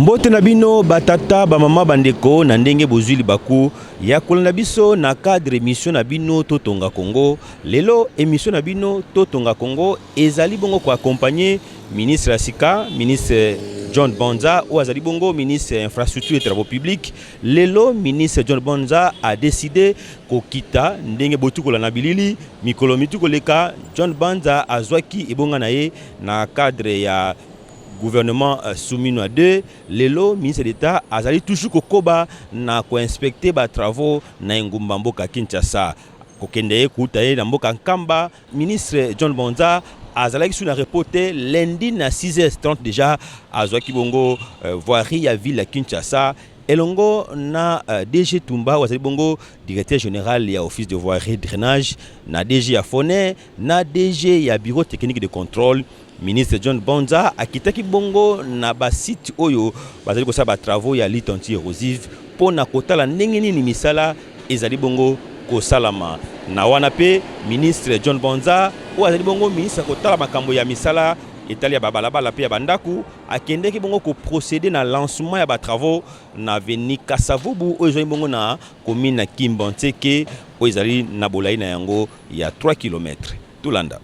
Mbote na bino batata bamama bandeko na ndenge bozwili baku ya kolanda biso na cadre émission na bino Totonga Congo. Lelo émission na bino Totonga Congo ezali bongo ko accompagner ministre Asika, ministre John Bonza ou azali bongo ministre infrastructure et travaux publics. Lelo ministre John Bonza a décidé ko kita ndenge botukola na bilili mikolo mitukoleka John Bonza azwaki ebonga na ye na cadre ya gouvernement soumis à deux. Lelo ministre d'État azali toujours kokoba na ko inspecter ba travaux na ngumba mboka Kinshasa kokende kutaye na mboka Nkamba. Ministre John Bonza azalaki sur na reporter lundi na 6h30 déjà azwaki bongo voirie ya ville ya Kinshasa elongo na DG Tumba wazali bongo directeur général ya office de voirie drainage na DG ya Fonet na DG ya bureau technique de contrôle. Ministre John Bonza akitaki bongo na ba site oyo bazali ko sa ba travaux ya lutte anti-érosive pona kotala ndenge nini misala ezali bongo ko salama na wana pe ministre John Bonza o azali bongo ministre kotala makambo ya misala etali ya babalabala pe ya bandaku akendeki bongo ko procéder na lancement ya ba travaux na avenue Kasavubu oyo ezali bongo na commune na Kimbanteke oyo ezali na bolai na yango ya 3 km Tulanda.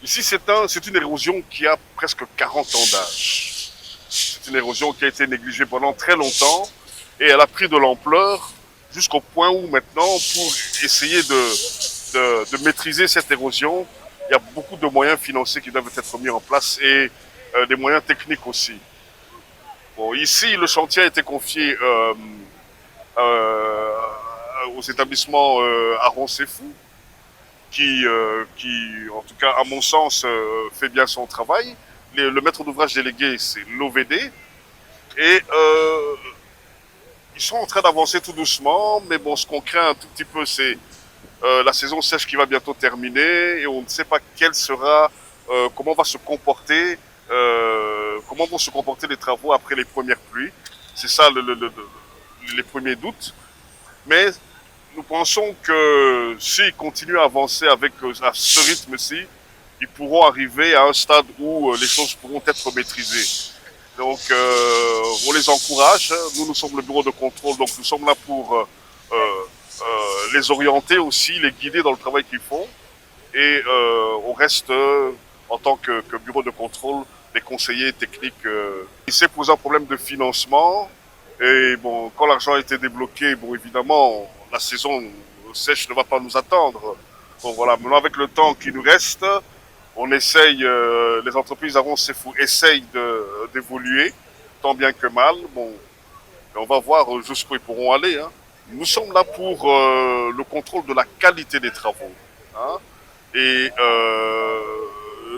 Ici, c'est une érosion qui a presque 40 ans d'âge. C'est une érosion qui a été négligée pendant très longtemps et elle a pris de l'ampleur jusqu'au point où maintenant, pour essayer de maîtriser cette érosion, il y a beaucoup de moyens financiers qui doivent être mis en place et des moyens techniques aussi. Bon, ici, le chantier a été confié aux établissements Aron Sefou, qui, en tout cas, à mon sens, fait bien son travail. Le maître d'ouvrage délégué, c'est l'OVD. Et ils sont en train d'avancer tout doucement, mais bon, ce qu'on craint un tout petit peu, c'est la saison sèche qui va bientôt terminer et on ne sait pas quelle sera, comment va se comporter comment vont se comporter les travaux après les premières pluies. C'est ça les premiers doutes. Mais nous pensons que s'ils continuent à avancer avec à ce rythme-ci, ils pourront arriver à un stade où les choses pourront être maîtrisées. Donc, on les encourage. Nous, nous sommes le bureau de contrôle, donc nous sommes là pour les orienter aussi, les guider dans le travail qu'ils font. Et on reste, en tant que bureau de contrôle, des conseillers techniques. Il s'est posé un problème de financement. Et bon, quand l'argent a été débloqué, bon, évidemment, la saison sèche ne va pas nous attendre. Bon, voilà. Maintenant, avec le temps qui nous reste, on essaye, les entreprises avant CFU essayent d'évoluer, tant bien que mal. Bon, on va voir jusqu'où ils pourront aller. Hein. Nous sommes là pour le contrôle de la qualité des travaux. Hein. Et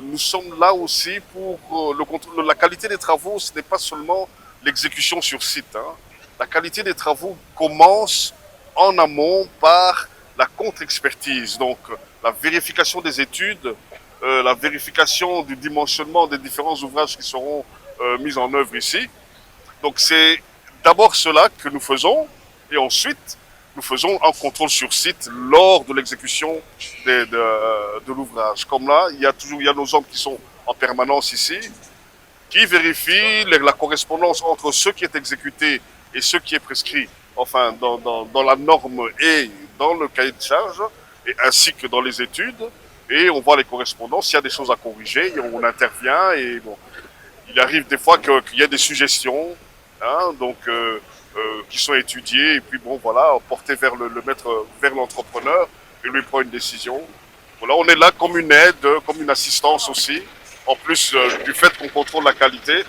nous sommes là aussi pour le contrôle de la qualité des travaux. Ce n'est pas seulement l'exécution sur site. Hein. La qualité des travaux commence en amont par la contre-expertise, donc la vérification des études, la vérification du dimensionnement des différents ouvrages qui seront mis en œuvre ici. Donc c'est d'abord cela que nous faisons et ensuite nous faisons un contrôle sur site lors de l'exécution de l'ouvrage. Comme là, il y a nos hommes qui sont en permanence ici, qui vérifient la correspondance entre ce qui est exécuté et ce qui est prescrit, enfin dans la norme et dans le cahier de charge, et ainsi que dans les études. Et on voit les correspondances, s'il y a des choses à corriger, on intervient. Et bon, il arrive des fois qu'il y a des suggestions, hein, donc qui sont étudiées et puis bon voilà, portées vers le maître, vers l'entrepreneur, et lui prend une décision. Voilà, on est là comme une aide, comme une assistance aussi. En plus du fait qu'on contrôle la qualité,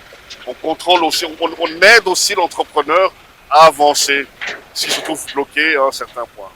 on contrôle aussi, on aide aussi l'entrepreneur à avancer s'il se trouve bloqué à un certain point.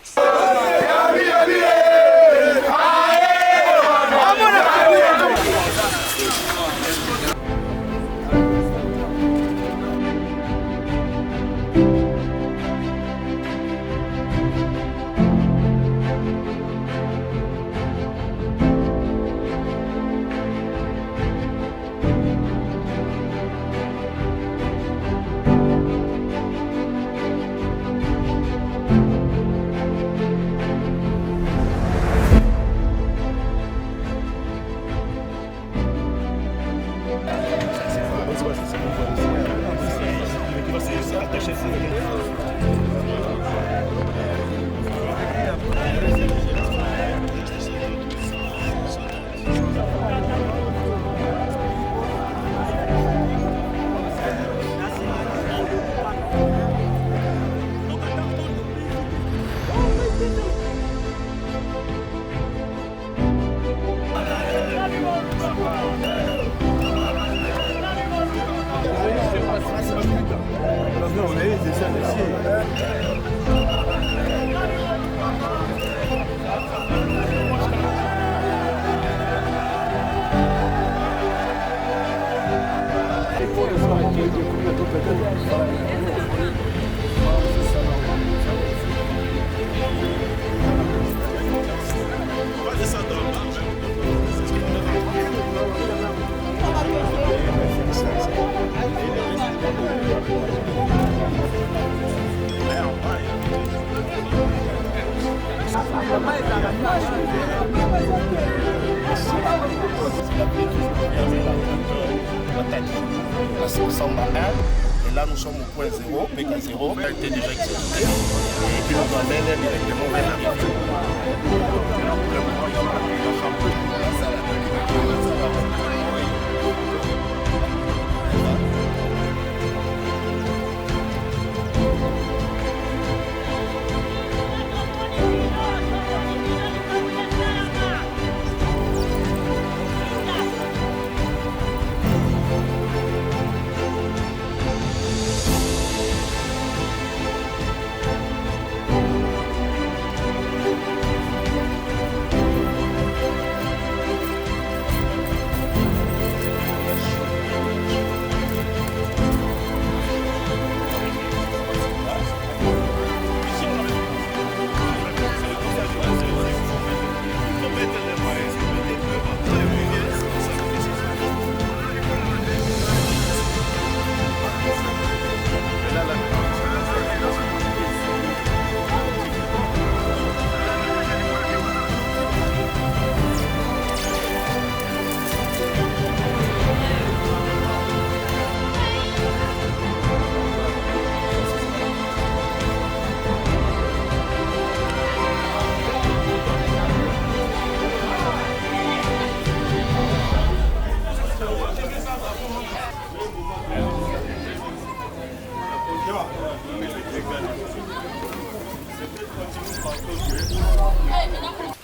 Et là, nous sommes au point 0, PK0, qui a été déjà exécuté et qui nous amène directement vers la rive.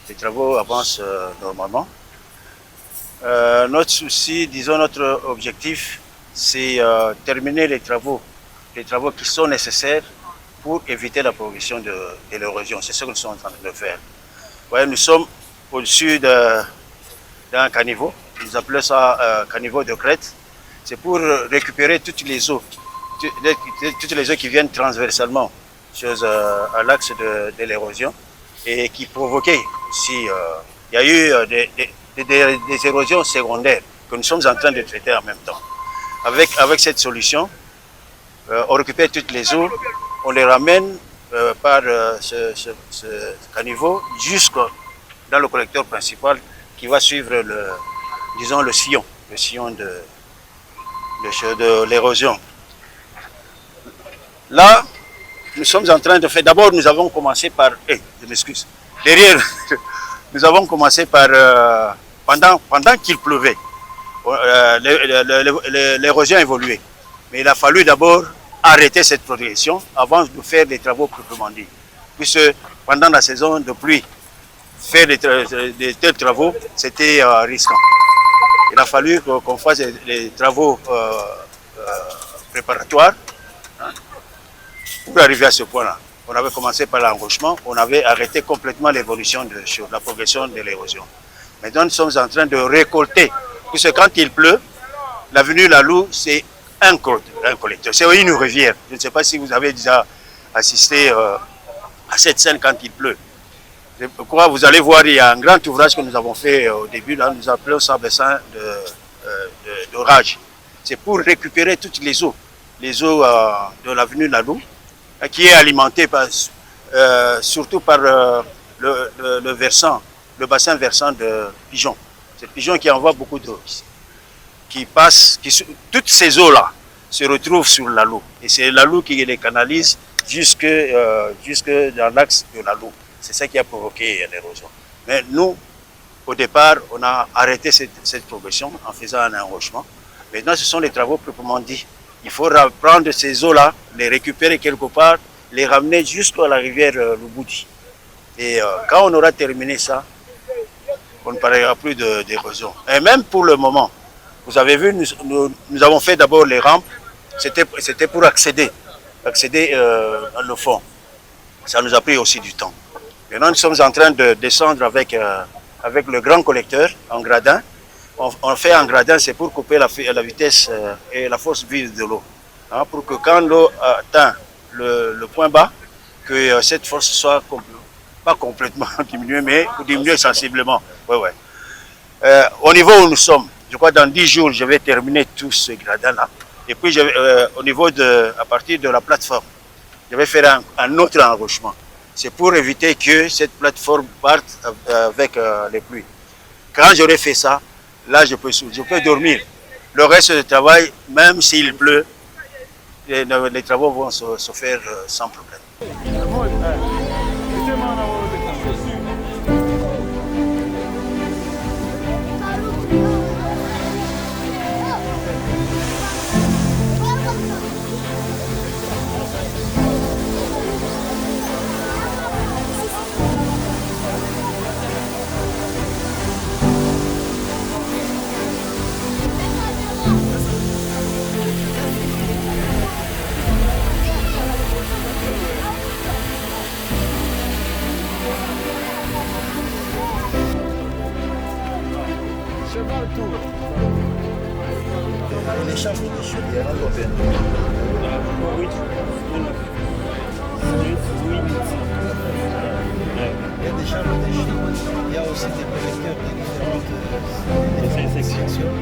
Les travaux avancent normalement. Notre souci, disons notre objectif, c'est terminer les travaux qui sont nécessaires pour éviter la progression de l'érosion. C'est ce que nous sommes en train de faire. Ouais, nous sommes au-dessus d'un caniveau, nous appelons ça caniveau de crête. C'est pour récupérer toutes les eaux qui viennent transversalement à l'axe de l'érosion et qui provoquaient aussi, il y a eu des érosions secondaires que nous sommes en train de traiter en même temps. Avec cette solution, on récupère toutes les eaux, on les ramène par ce caniveau jusqu'à dans le collecteur principal qui va suivre le sillon de l'érosion. Là, nous sommes en train de faire. D'abord, nous avons commencé par. Je m'excuse. Derrière, nous avons commencé par. Pendant qu'il pleuvait, l'érosion évoluait. Mais il a fallu d'abord arrêter cette progression avant de faire des travaux proprement dits. Puisque pendant la saison de pluie, faire de tels travaux, c'était risquant. Il a fallu qu'on fasse les travaux préparatoires pour arriver à ce point-là. On avait commencé par l'enrochement, on avait arrêté complètement l'évolution de la progression de l'érosion. Maintenant, nous sommes en train de récolter, puisque quand il pleut, l'avenue Lalou, c'est un collecteur, c'est une rivière. Je ne sais pas si vous avez déjà assisté à cette scène quand il pleut. Je crois, vous allez voir, il y a un grand ouvrage que nous avons fait au début, là, nous appelons ça bassin d'orage. C'est pour récupérer toutes les eaux de l'avenue Lalou, qui est alimentée surtout par le bassin versant de Pigeon. C'est Pigeon qui envoie beaucoup d'eau, toutes ces eaux-là se retrouvent sur Lalou. Et c'est Lalou qui les canalise jusque dans l'axe de Lalou. C'est ça qui a provoqué l'érosion. Mais nous, au départ, on a arrêté cette progression en faisant un enrochement. Maintenant, ce sont les travaux proprement dits. Il faut prendre ces eaux-là, les récupérer quelque part, les ramener jusqu'à la rivière Lubudi. Et quand on aura terminé ça, on ne parlera plus d'érosion. Et même pour le moment, vous avez vu, nous avons fait d'abord les rampes. C'était pour accéder dans le fond. Ça nous a pris aussi du temps. Maintenant, nous sommes en train de descendre avec le grand collecteur en gradin. On fait en gradin, c'est pour couper la vitesse et la force vive de l'eau. Hein, pour que quand l'eau atteint le point bas, que cette force soit pas complètement diminuée, mais diminuée sensiblement. Ouais. Au niveau où nous sommes, je crois que dans 10 jours, je vais terminer tout ce gradin-là. Et puis, au niveau à partir de la plateforme, je vais faire un autre enrochement. C'est pour éviter que cette plateforme parte avec les pluies. Quand j'aurai fait ça, là, je peux dormir. Le reste du travail, même s'il pleut, les travaux vont se faire sans problème. Les chambres de chute, il y en a combien? Il y a des chambres de chute, il y a aussi des collecteurs de différentes sections.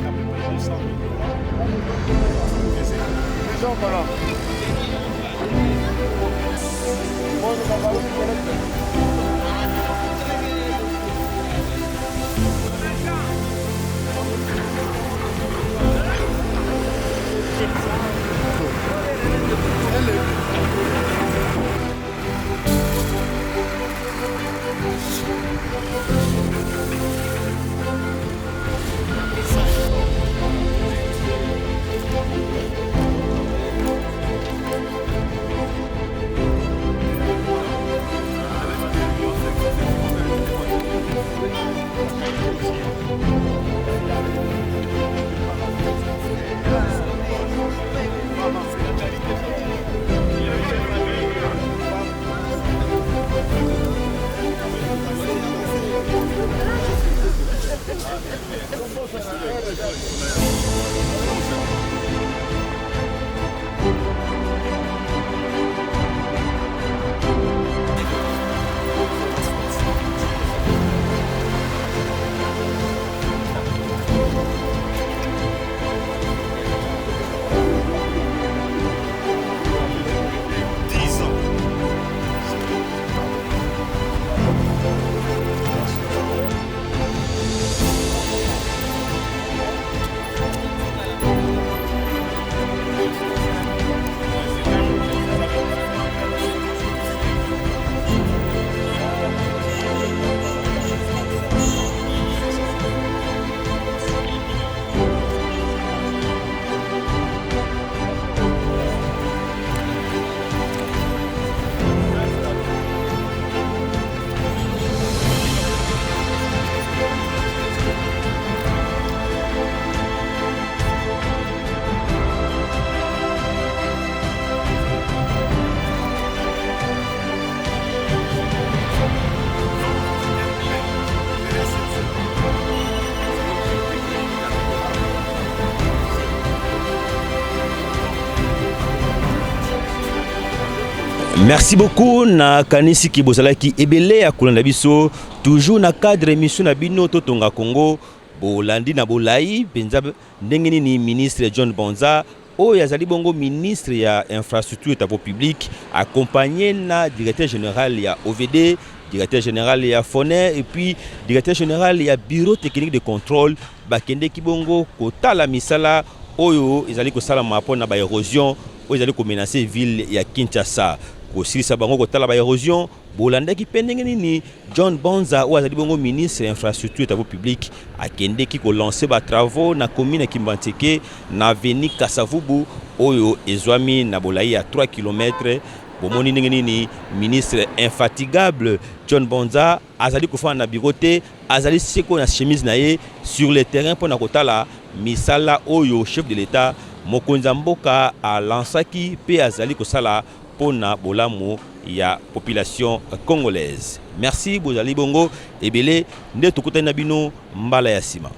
Merci beaucoup na kanisi ki bozalaki ebele ya kolanda biso toujours na cadre émission na bino totonga Congo bolandi na bolai penza ndenge nini ministre John Bonza oyo azali bongo ministre ya infrastructure et travaux publics accompagné na directeur général ya OVD, directeur général ya FONER et puis directeur général ya bureau technique de contrôle bakende ki bongo kotala misala oyo ezali kosala mapo na ba érosion oyo ezali ko menacer ville ya Kinshasa. Kosilisa bango kotala ba érosion bolandaki pendenge nini John Bonza ou azali bongo ministre infrastructure et travaux publics akendeki ko lancer ba travaux na commune Kimbanteke na avenue Kasavubu oyo ezwami na bolai ya 3 km. Bomoni ndenge nini ministre infatigable John Bonza azali kofana na birote azali seko na chemise na ye sur le terrain pour na kotala misala oyo chef de l'état mokonzi mboka a lansaki pe azali kosala pona bolamu ya population congolaise. Merci bozali bongo ebele nde tokutana bino mbala ya sima.